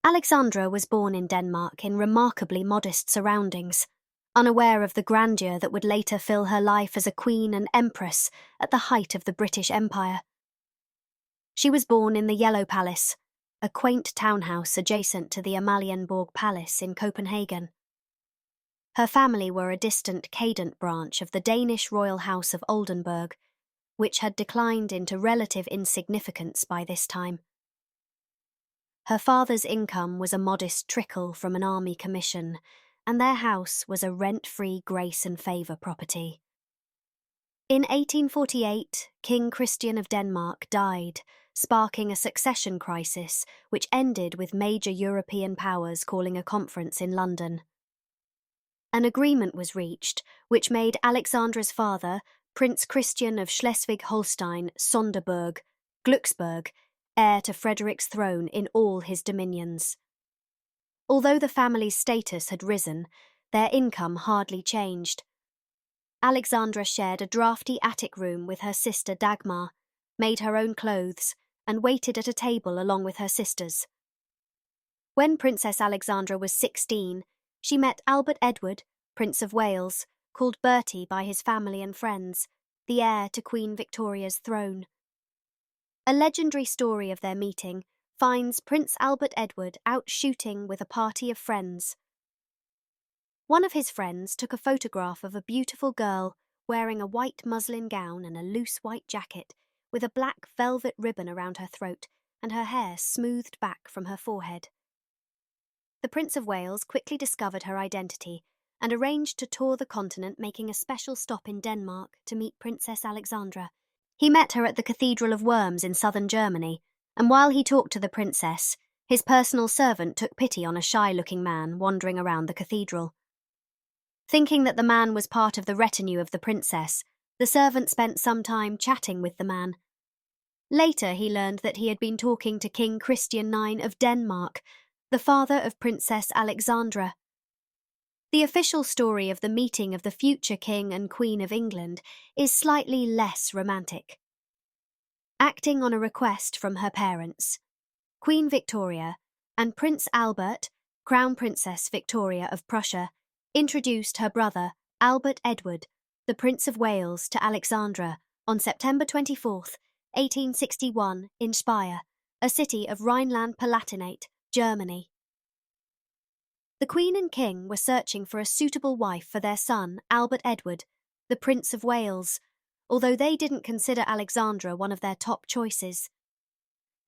Alexandra was born in Denmark in remarkably modest surroundings, unaware of the grandeur that would later fill her life as a queen and empress at the height of the British Empire. She was born in the Yellow Palace, a quaint townhouse adjacent to the Amalienborg Palace in Copenhagen. Her family were a distant cadent branch of the Danish royal house of Oldenburg, which had declined into relative insignificance by this time. Her father's income was a modest trickle from an army commission, and their house was a rent-free grace and favour property. In 1848, King Christian of Denmark died, sparking a succession crisis which ended with major European powers calling a conference in London. An agreement was reached which made Alexandra's father, Prince Christian of Schleswig-Holstein, Sonderburg, Glücksburg, heir to Frederick's throne in all his dominions. Although the family's status had risen, their income hardly changed. Alexandra shared a draughty attic room with her sister Dagmar, made her own clothes, and waited at a table along with her sisters. When Princess Alexandra was 16, she met Albert Edward, Prince of Wales, called Bertie by his family and friends, the heir to Queen Victoria's throne. A legendary story of their meeting finds Prince Albert Edward out shooting with a party of friends. One of his friends took a photograph of a beautiful girl wearing a white muslin gown and a loose white jacket, with a black velvet ribbon around her throat and her hair smoothed back from her forehead. The Prince of Wales quickly discovered her identity and arranged to tour the continent, making a special stop in Denmark to meet Princess Alexandra. He met her at the Cathedral of Worms in southern Germany, and while he talked to the princess, his personal servant took pity on a shy-looking man wandering around the cathedral. Thinking that the man was part of the retinue of the princess, the servant spent some time chatting with the man. Later he learned that he had been talking to King Christian IX of Denmark, the father of Princess Alexandra. The official story of the meeting of the future King and Queen of England is slightly less romantic. Acting on a request from her parents, Queen Victoria and Prince Albert, Crown Princess Victoria of Prussia, introduced her brother, Albert Edward, the Prince of Wales, to Alexandra on September 24, 1861, in Speyer, a city of Rhineland-Palatinate, Germany. The Queen and King were searching for a suitable wife for their son, Albert Edward, the Prince of Wales, although they didn't consider Alexandra one of their top choices.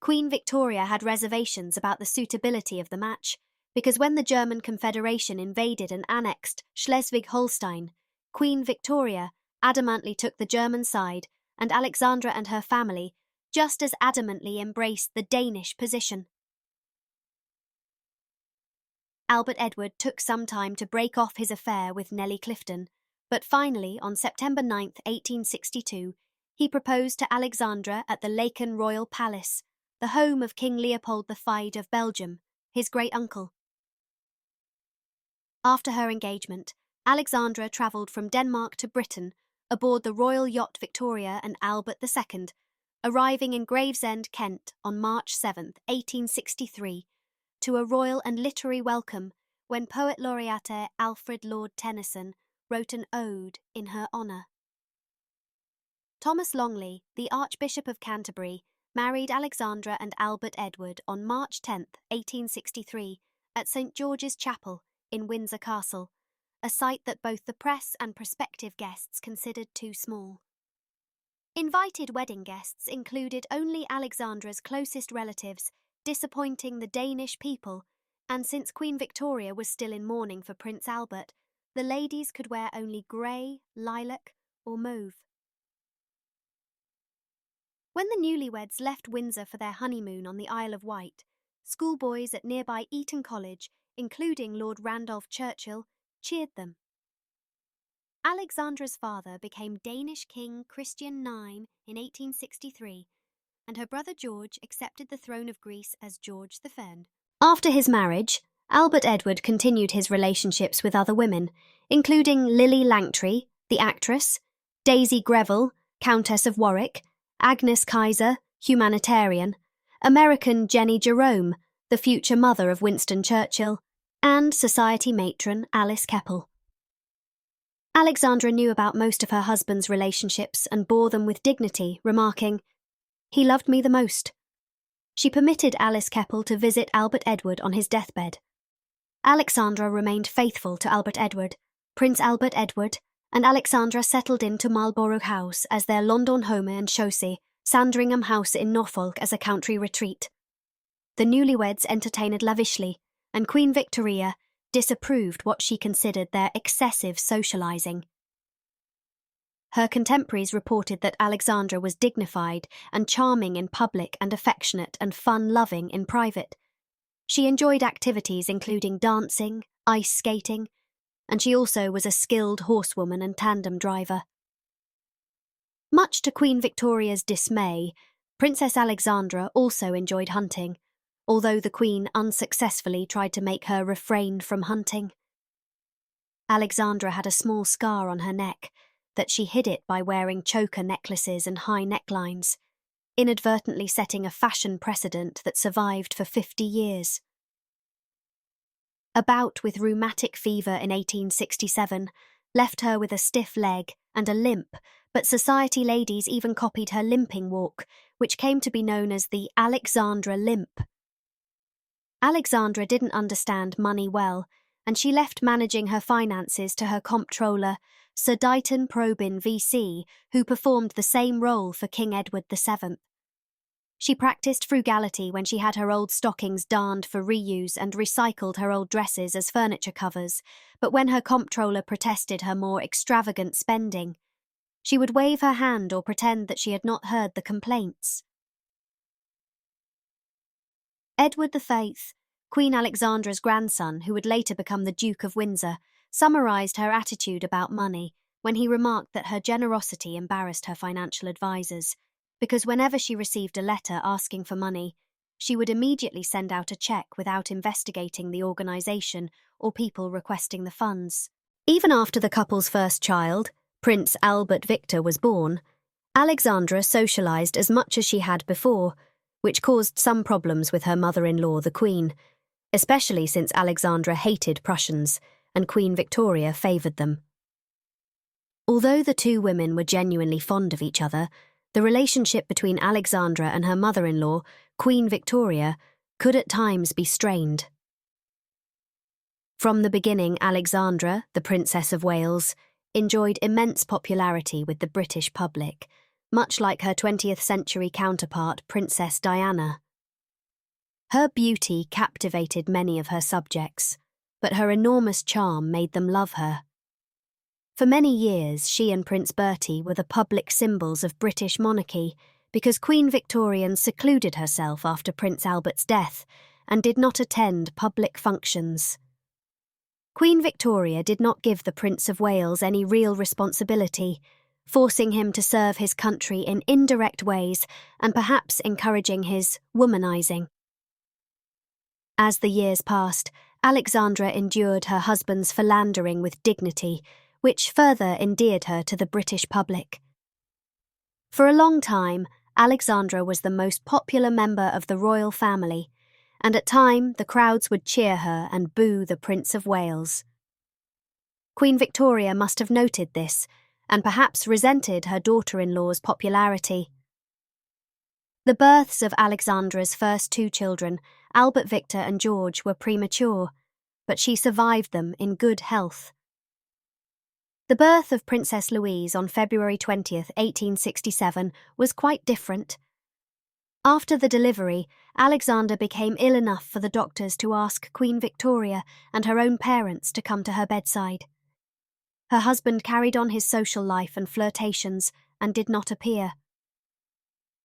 Queen Victoria had reservations about the suitability of the match, because when the German Confederation invaded and annexed Schleswig-Holstein, Queen Victoria adamantly took the German side, and Alexandra and her family just as adamantly embraced the Danish position. Albert Edward took some time to break off his affair with Nellie Clifton, but finally, on September 9, 1862, he proposed to Alexandra at the Laeken Royal Palace, the home of King Leopold V of Belgium, his great-uncle. After her engagement, Alexandra travelled from Denmark to Britain aboard the royal yacht Victoria and Albert II, arriving in Gravesend, Kent on March 7, 1863, to a royal and literary welcome when Poet Laureate Alfred Lord Tennyson wrote an ode in her honour. Thomas Longley, the Archbishop of Canterbury, married Alexandra and Albert Edward on March 10, 1863, at St George's Chapel in Windsor Castle, a site that both the press and prospective guests considered too small. Invited wedding guests included only Alexandra's closest relatives, disappointing the Danish people, and since Queen Victoria was still in mourning for Prince Albert, the ladies could wear only grey, lilac, or mauve. When the newlyweds left Windsor for their honeymoon on the Isle of Wight, schoolboys at nearby Eton College, including Lord Randolph Churchill, cheered them. Alexandra's father became Danish King Christian IX in 1863, and her brother George accepted the throne of Greece as George III. After his marriage, Albert Edward continued his relationships with other women, including Lily Langtry, the actress, Daisy Greville, Countess of Warwick, Agnes Kaiser, humanitarian, American Jenny Jerome, the future mother of Winston Churchill, and society matron Alice Keppel. Alexandra knew about most of her husband's relationships and bore them with dignity, remarking, "He loved me the most." She permitted Alice Keppel to visit Albert Edward on his deathbed. Alexandra remained faithful to Albert Edward. Prince Albert Edward and Alexandra settled into Marlborough House as their London home and chaussee, Sandringham House in Norfolk as a country retreat. The newlyweds entertained lavishly, and Queen Victoria disapproved what she considered their excessive socialising. Her contemporaries reported that Alexandra was dignified and charming in public and affectionate and fun-loving in private. She enjoyed activities including dancing, ice skating, and she also was a skilled horsewoman and tandem driver. Much to Queen Victoria's dismay, Princess Alexandra also enjoyed hunting, although the Queen unsuccessfully tried to make her refrain from hunting. Alexandra had a small scar on her neck that she hid it by wearing choker necklaces and high necklines, inadvertently setting a fashion precedent that survived for 50 years. A bout with rheumatic fever in 1867 left her with a stiff leg and a limp, but society ladies even copied her limping walk, which came to be known as the Alexandra limp. Alexandra didn't understand money well, and she left managing her finances to her comptroller, Sir Dighton Probyn VC, who performed the same role for King Edward VII. She practiced frugality when she had her old stockings darned for reuse and recycled her old dresses as furniture covers, but when her comptroller protested her more extravagant spending, she would wave her hand or pretend that she had not heard the complaints. Edward VIII, Queen Alexandra's grandson, who would later become the Duke of Windsor, summarised her attitude about money when he remarked that her generosity embarrassed her financial advisers, because whenever she received a letter asking for money, she would immediately send out a cheque without investigating the organisation or people requesting the funds. Even after the couple's first child, Prince Albert Victor, was born, Alexandra socialised as much as she had before, which caused some problems with her mother-in-law, the Queen, especially since Alexandra hated Prussians and Queen Victoria favoured them. Although the two women were genuinely fond of each other, the relationship between Alexandra and her mother-in-law, Queen Victoria, could at times be strained. From the beginning, Alexandra, the Princess of Wales, enjoyed immense popularity with the British public, much like her 20th century counterpart, Princess Diana. Her beauty captivated many of her subjects, but her enormous charm made them love her. For many years, she and Prince Bertie were the public symbols of British monarchy because Queen Victoria secluded herself after Prince Albert's death and did not attend public functions. Queen Victoria did not give the Prince of Wales any real responsibility, forcing him to serve his country in indirect ways and perhaps encouraging his womanising. As the years passed, Alexandra endured her husband's philandering with dignity, which further endeared her to the British public. For a long time, Alexandra was the most popular member of the royal family, and at times the crowds would cheer her and boo the Prince of Wales. Queen Victoria must have noted this, and perhaps resented her daughter-in-law's popularity. The births of Alexandra's first two children, Albert Victor and George, were premature, but she survived them in good health. The birth of Princess Louise on February 20th, 1867, was quite different. After the delivery, Alexandra became ill enough for the doctors to ask Queen Victoria and her own parents to come to her bedside. Her husband carried on his social life and flirtations and did not appear.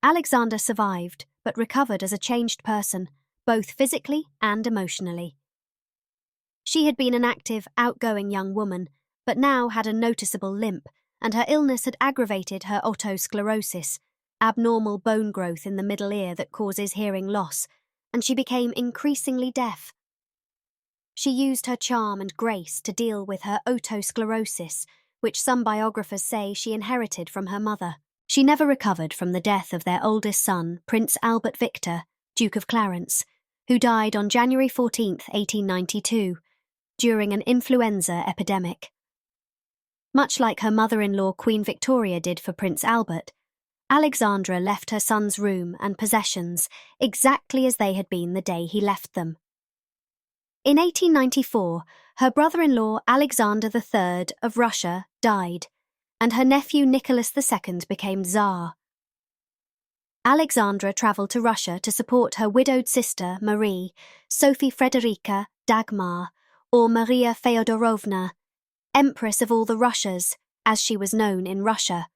Alexandra survived, but recovered as a changed person, both physically and emotionally. She had been an active, outgoing young woman, but now had a noticeable limp, and her illness had aggravated her otosclerosis, abnormal bone growth in the middle ear that causes hearing loss, and she became increasingly deaf. She used her charm and grace to deal with her otosclerosis, which some biographers say she inherited from her mother. She never recovered from the death of their oldest son, Prince Albert Victor, Duke of Clarence, who died on January 14, 1892, during an influenza epidemic. Much like her mother-in-law Queen Victoria did for Prince Albert, Alexandra left her son's room and possessions exactly as they had been the day he left them. In 1894, her brother-in-law Alexander III of Russia died, and her nephew Nicholas II became Tsar. Alexandra travelled to Russia to support her widowed sister Marie, Sophie Frederica Dagmar, or Maria Feodorovna, Empress of all the Russias, as she was known in Russia.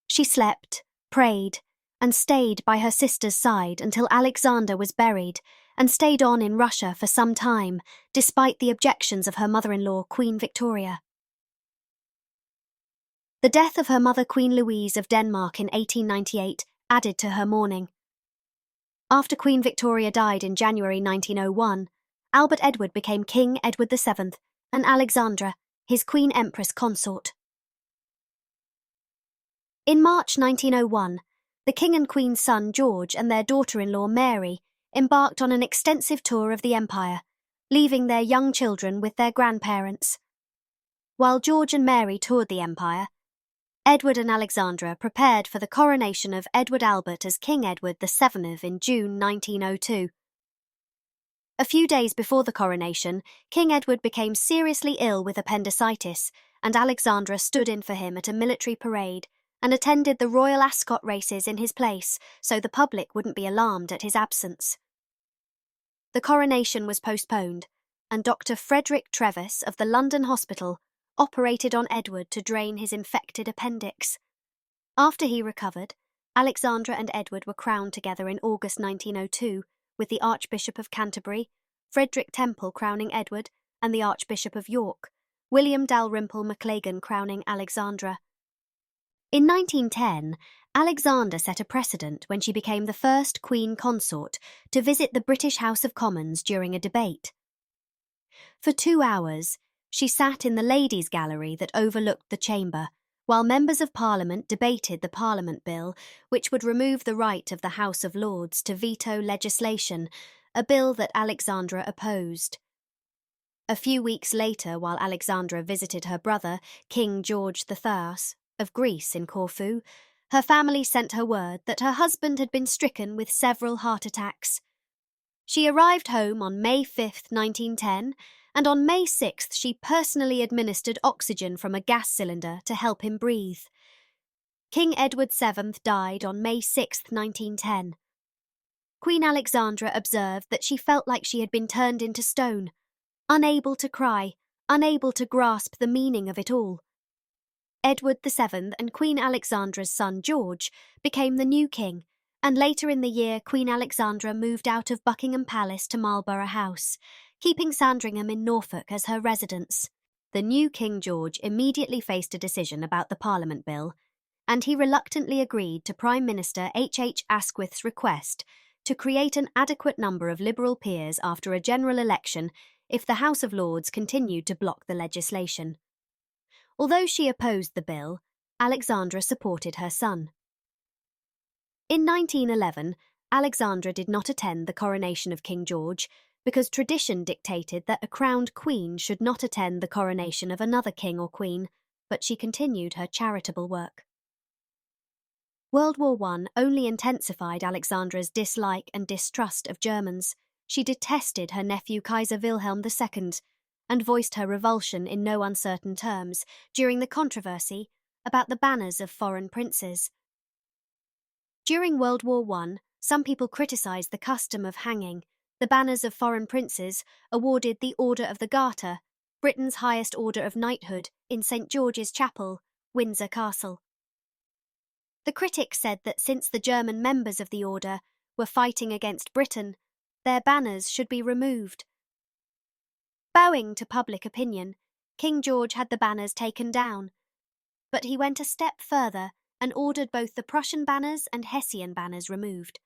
She slept, prayed, and stayed by her sister's side until Alexander was buried, and stayed on in Russia for some time, despite the objections of her mother-in-law Queen Victoria. The death of her mother Queen Louise of Denmark in 1898 added to her mourning. After Queen Victoria died in January 1901, Albert Edward became King Edward VII, and Alexandra, his Queen Empress consort. In March 1901, the King and Queen's son George and their daughter-in-law Mary embarked on an extensive tour of the empire, leaving their young children with their grandparents. While George and Mary toured the empire, Edward and Alexandra prepared for the coronation of Edward Albert as King Edward VII in June 1902. A few days before the coronation, King Edward became seriously ill with appendicitis, and Alexandra stood in for him at a military parade and attended the Royal Ascot races in his place so the public wouldn't be alarmed at his absence. The coronation was postponed, and Dr. Frederick Trevis of the London Hospital operated on Edward to drain his infected appendix. After he recovered, Alexandra and Edward were crowned together in August 1902, with the Archbishop of Canterbury, Frederick Temple crowning Edward, and the Archbishop of York, William Dalrymple Maclagan crowning Alexandra. In 1910, Alexandra set a precedent when she became the first Queen consort to visit the British House of Commons during a debate. For 2 hours, she sat in the Ladies' Gallery that overlooked the chamber, while members of Parliament debated the Parliament Bill, which would remove the right of the House of Lords to veto legislation, a bill that Alexandra opposed. A few weeks later, while Alexandra visited her brother, King George III of Greece in Corfu, her family sent her word that her husband had been stricken with several heart attacks. She arrived home on May 5, 1910, and on May 6th she personally administered oxygen from a gas cylinder to help him breathe. King Edward VII died on May 6, 1910. Queen Alexandra observed that she felt like she had been turned into stone, unable to cry, unable to grasp the meaning of it all. Edward VII and Queen Alexandra's son George became the new king, and later in the year Queen Alexandra moved out of Buckingham Palace to Marlborough House, keeping Sandringham in Norfolk as her residence. The new King George immediately faced a decision about the Parliament Bill, and he reluctantly agreed to Prime Minister H. Asquith's request to create an adequate number of Liberal peers after a general election if the House of Lords continued to block the legislation. Although she opposed the bill, Alexandra supported her son. In 1911, Alexandra did not attend the coronation of King George because tradition dictated that a crowned queen should not attend the coronation of another king or queen, but she continued her charitable work. World War I only intensified Alexandra's dislike and distrust of Germans. She detested her nephew Kaiser Wilhelm II and voiced her revulsion in no uncertain terms during the controversy about the banners of foreign princes. During World War I, some people criticised the custom of hanging the banners of foreign princes awarded the Order of the Garter, Britain's highest order of knighthood, in St. George's Chapel, Windsor Castle. The critics said that since the German members of the order were fighting against Britain, their banners should be removed. Bowing to public opinion, King George had the banners taken down, but he went a step further and ordered both the Prussian banners and Hessian banners removed.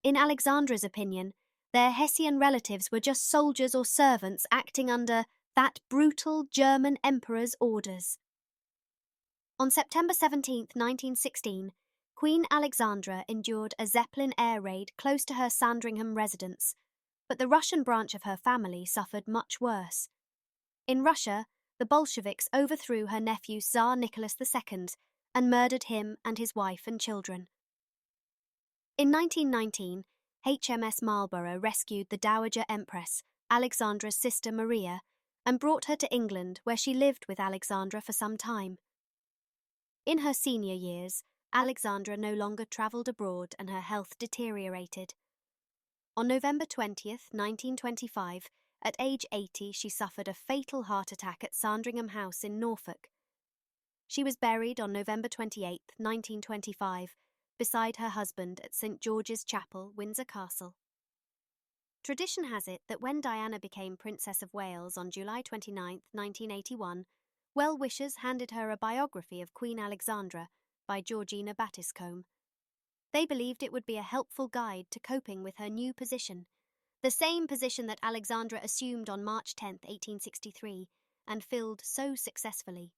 In Alexandra's opinion, their Hessian relatives were just soldiers or servants acting under that brutal German emperor's orders. On September 17, 1916, Queen Alexandra endured a Zeppelin air raid close to her Sandringham residence, but the Russian branch of her family suffered much worse. In Russia, the Bolsheviks overthrew her nephew Tsar Nicholas II and murdered him and his wife and children. In 1919, HMS Marlborough rescued the Dowager Empress, Alexandra's sister Maria, and brought her to England, where she lived with Alexandra for some time. In her senior years, Alexandra no longer travelled abroad and her health deteriorated. On November 20, 1925, at age 80, she suffered a fatal heart attack at Sandringham House in Norfolk. She was buried on November 28, 1925, beside her husband at St George's Chapel, Windsor Castle. Tradition has it that when Diana became Princess of Wales on July 29, 1981, well-wishers handed her a biography of Queen Alexandra by Georgina Battiscombe. They believed it would be a helpful guide to coping with her new position, the same position that Alexandra assumed on March 10, 1863, and filled so successfully.